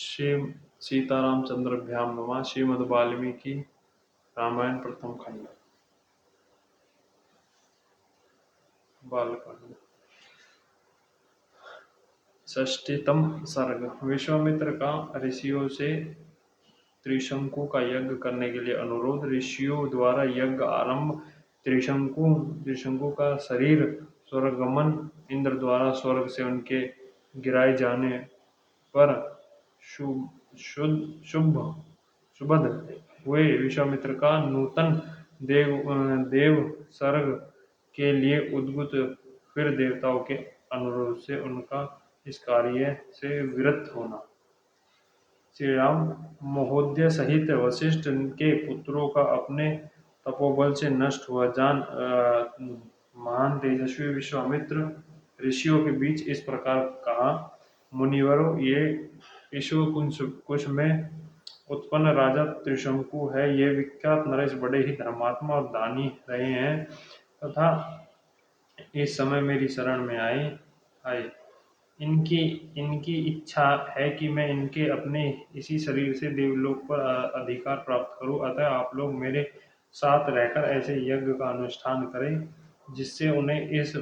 श्री सीतारामचंद्रभ्यां नमः। श्रीमद् वाल्मीकि रामायण प्रथम खंड बालकांड षष्ठीतम सर्ग। विश्वामित्र का ऋषियों से त्रिशंकु का यज्ञ करने के लिए अनुरोध। ऋषियों द्वारा यज्ञ आरंभ। त्रिशंकु का शरीर स्वर्गगमन। इंद्र द्वारा स्वर्ग से उनके गिराए जाने पर शुभद हुए। विश्वामित्र का नूतन देव सर्ग के लिए उद्युक्त। फिर देवताओं के अनुरोध से उनका इस कार्य से विरत होना। श्री राम महोदय सहित वशिष्ठ के पुत्रों का अपने तपोबल से नष्ट हुआ जान महान तेजस्वी विश्वामित्र ऋषियों के बीच इस प्रकार कहा। मुनिवरों, ये कुश में उत्पन्न राजा त्रिशंकु है। ये विख्यात नरेश बड़े ही धर्मात्मा और दानी रहे हैं तथा इस समय मेरी शरण में आए। इनकी इच्छा है कि मैं इनके अपने इसी शरीर से देवलोक पर अधिकार प्राप्त करूं। अतः आप लोग मेरे साथ रहकर ऐसे यज्ञ का अनुष्ठान करें जिससे उन्हें इस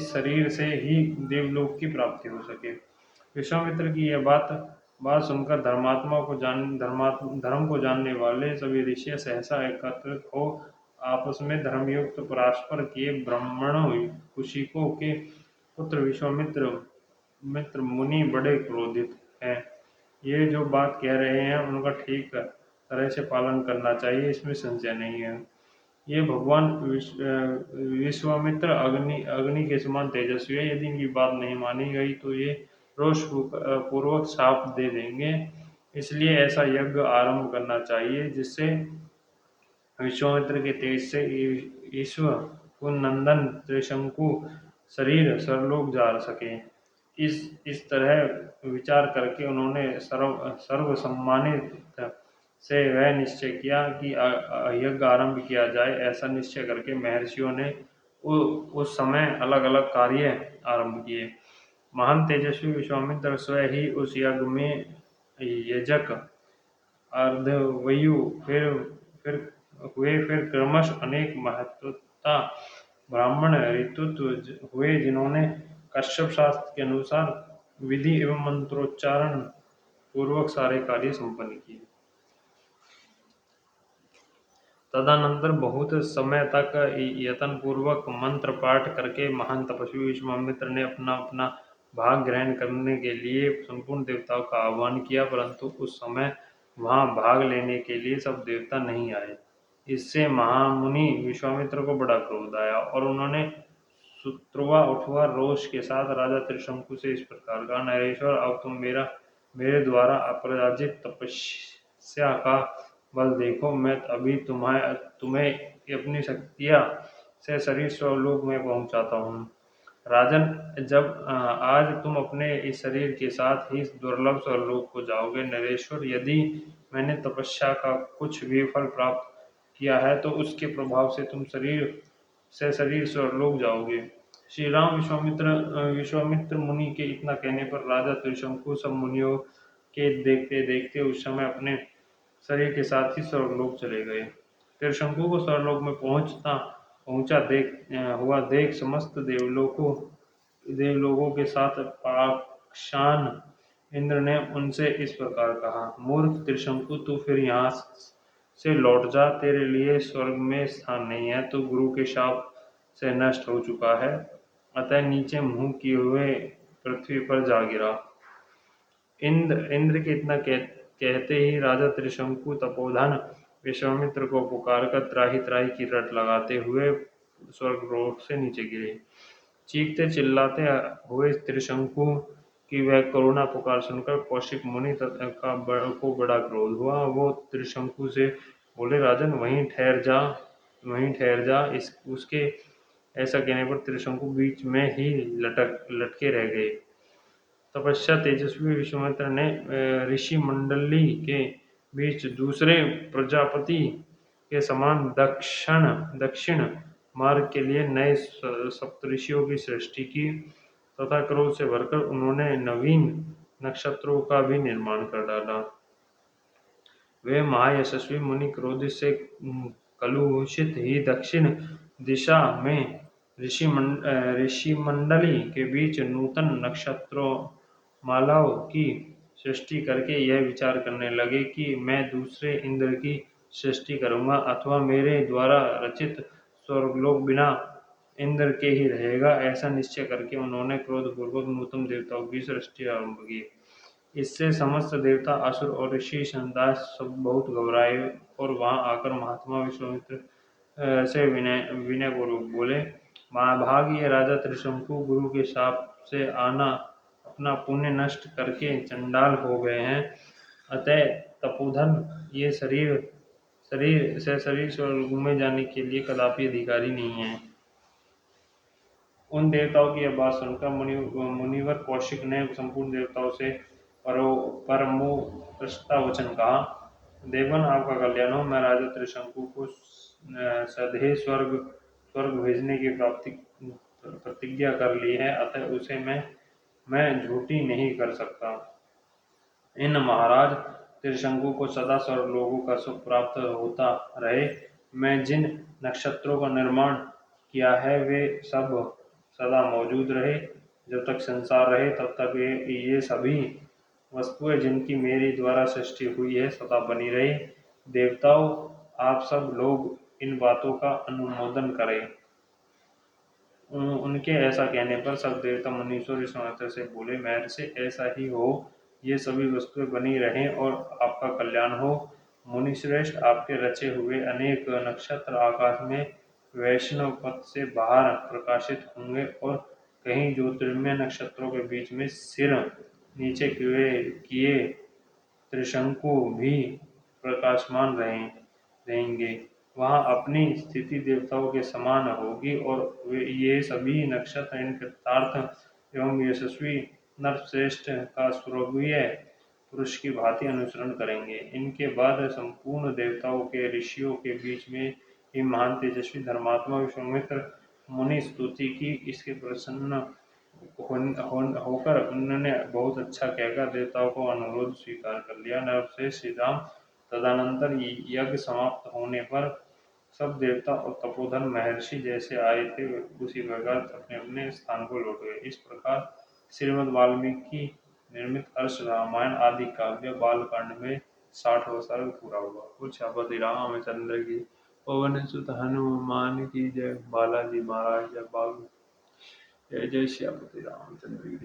शरीर से ही देवलोक की प्राप्ति हो सके। विश्वामित्र की यह बात सुनकर धर्म को जानने वाले सभी ऋषि सहसा एकत्रित हो आपस में धर्मयुक्त परास्पर किए। ब्राह्मणों कुशिकों के पुत्र मित्र मुनि बड़े क्रोधित हैं। ये जो बात कह रहे हैं उनका ठीक तरह से पालन करना चाहिए, इसमें संशय नहीं है। ये भगवान विश्वामित्र अग्नि के समान तेजस्वी है। यदि इनकी बात नहीं मानी गई तो ये रोष पूर्वक शाप दे देंगे। इसलिए ऐसा यज्ञ आरंभ करना चाहिए जिससे विश्वामित्र के तेज से ईश्वर को नंदन त्रिशंकु शरीर सर्वलोक जा सके। इस तरह विचार करके उन्होंने सर्वसम्मानित से वह निश्चय किया कि यज्ञ आरंभ किया जाए। ऐसा निश्चय करके महर्षियों ने उस समय अलग अलग कार्य आरंभ किए। महान तेजस्वी विश्वामित्र स्वयं ही उस यज्ञ में यजक अर्धवयु फिर क्रमश अनेक महत्वता ब्राह्मण ऋतुत्व हुए जिन्होंने कश्यप शास्त्र के अनुसार विधि एवं मंत्रोच्चारण पूर्वक सारे कार्य संपन्न किए। तदनंतर बहुत समय तक यत्न पूर्वक मंत्र पाठ करके महान तपस्वी विश्वामित्र ने अपना अपना भाग ग्रहण करने के लिए संपूर्ण देवताओं का आह्वान किया, परंतु उस समय वहां भाग लेने के लिए सब देवता नहीं आए। इससे महामुनि विश्वामित्र को बड़ा क्रोध आया और उन्होंने सुत्रवा उठवा रोष के साथ राजा त्रिशंकु से इस प्रकार कहा। नरेश्वर, अब तुम मेरे द्वारा अपराजित तपस्या का बल देखो। मैं अभी तुम्हें अपनी शक्तियां से शरीर स्वलोक में पहुंचाता हूँ। राजन, जब आज तुम अपने इस शरीर के साथ ही दुर्लभ स्वलोक को जाओगे। नरेश्वर, यदि मैंने तपस्या का कुछ भी फल प्राप्त किया है तो उसके प्रभाव से तुम शरीर स्वलोक जाओगे। श्री राम विश्वामित्र मुनि के इतना कहने पर राजा त्रिशंकु सब मुनियों के देखते देखते उस समय अपने शरीर के साथ ही स्वर्गलोक चले गए। त्रिशंकु को स्वर्गलोक में पहुंचा देख समस्त देवलोकों के साथ पाषाण इंद्र ने उनसे इस प्रकार कहा। मूर्ख त्रिशंकु, तू फिर यहाँ से लौट जा। तेरे लिए स्वर्ग में स्थान नहीं है, तो गुरु के शाप से नष्ट हो चुका है। अतः नीचे मुंह किए हुए पृथ्वी पर जा गिरा। इंद्र के इतना कहते ही राजा त्रिशंकु तपोधन विश्वामित्र को पुकारकर त्राही त्राही की रट लगाते हुए स्वर्गलोक से नीचे गिरे। चीखते चिल्लाते हुए त्रिशंकु की वह करुणा पुकार सुनकर कौशिक मुनि को बड़ा क्रोध हुआ। वो त्रिशंकु से बोले, राजन वहीं ठहर जा। उसके ऐसा कहने पर त्रिशंकु बीच में ही लटके रह गए। तपस्या तेजस्वी विश्वामित्र ने ऋषि मंडली के बीच दूसरे प्रजापति के समान दक्षिण मार्ग के लिए नए सप्तऋषियों की सृष्टि की। तथा क्रोध से भरकर उन्होंने नवीन नक्षत्रों का भी निर्माण कर डाला। वे महायशस्वी मुनि क्रोध से कलुषित ही दक्षिण दिशा में ऋषिमंडली के बीच नूतन नक्षत्रों मालाओं की सृष्टि करके यह विचार करने लगे कि मैं दूसरे इंद्र की सृष्टि करूंगा अथवा मेरे द्वारा रचित स्वर्गलोक बिना इंद्र के ही रहेगा। ऐसा निश्चय करके उन्होंने क्रोधपूर्वक नूतन देवताओं की सृष्टि आरंभ की। इससे समस्त देवता, असुर और ऋषि समुदाय सब बहुत घबराए और वहां आकर महात्मा विश्वामित्र से विनय विनय पूर्वक बोले, महाभाग्य राजा त्रिशंकु गुरु के शाप से आना अपना पुण्य नष्ट करके चंडाल हो गए हैं। अतः तपोधन ये शरीर स्वर्ग में जाने के लिए कदापि अधिकारी नहीं है। उन देवताओं की यह बात सुनकर मुनिवर कौशिक ने संपूर्ण देवताओं से परमो प्रस्ता वचन कहा, देवन आपका कल्याण हो। मैं राजा त्रिशंकु को सधे स्वर्ग भेजने की प्रतिज्ञा कर ली है, अतः उसे मैं झूठी नहीं कर सकता। इन महाराज त्रिशंकु को सदा स्वर्गलोकों का सुख प्राप्त होता रहे। मैं जिन नक्षत्रों का निर्माण किया है वे सब सदा मौजूद रहे। जब तक संसार रहे तब तक ये सभी वस्तुएं जिनकी मेरी द्वारा सृष्टि हुई है सदा बनी रहे। देवताओं, आप सब लोग इन बातों का अनुमोदन करें। उनके ऐसा कहने पर सब देवता मुनीश्वर विश्वामित्र से बोले, महर्षि ऐसा ही हो, ये सभी वस्तुएं बनी रहें और आपका कल्याण हो। मुनिश्रेष्ठ, आपके रचे हुए अनेक नक्षत्र आकाश में वैष्णव पथ से बाहर प्रकाशित होंगे और कहीं ज्योतिर्मय नक्षत्रों के बीच में सिर नीचे किए त्रिशंकु भी प्रकाशमान रहेंगे। वहाँ अपनी स्थिति देवताओं के समान होगी और ये सभी नक्षत्र इन कृतार्थ एवं यशस्वी नरश्रेष्ठ का स्वर्गीय पुरुष की भांति अनुसरण करेंगे। इनके बाद संपूर्ण देवताओं के ऋषियों के बीच में ही महान तेजस्वी धर्मात्मा विश्वामित्र मुनि स्तुति की। इसके प्रसन्न होकर उन्होंने बहुत अच्छा कहकर देवताओं को अनुरोध स्वीकार कर लिया। नरश्रेष्ठ श्री राम तदनंतर यज्ञ समाप्त होने पर सब देवता और तपोधन महर्षि जैसे आए थे उसी प्रकार अपने अपने स्थान को लौट गए। इस प्रकार श्रीमद् वाल्मीकि निर्मित हर्ष रामायण आदि काव्य बालकांड में 60वां सर्ग पूरा हुआ। कुछ श्रीमद् रामचंद्र की पवन सुत हनुमान की जय। बालाजी महाराज जय। बाल जय जय श्रीमद् रामचंद्र की।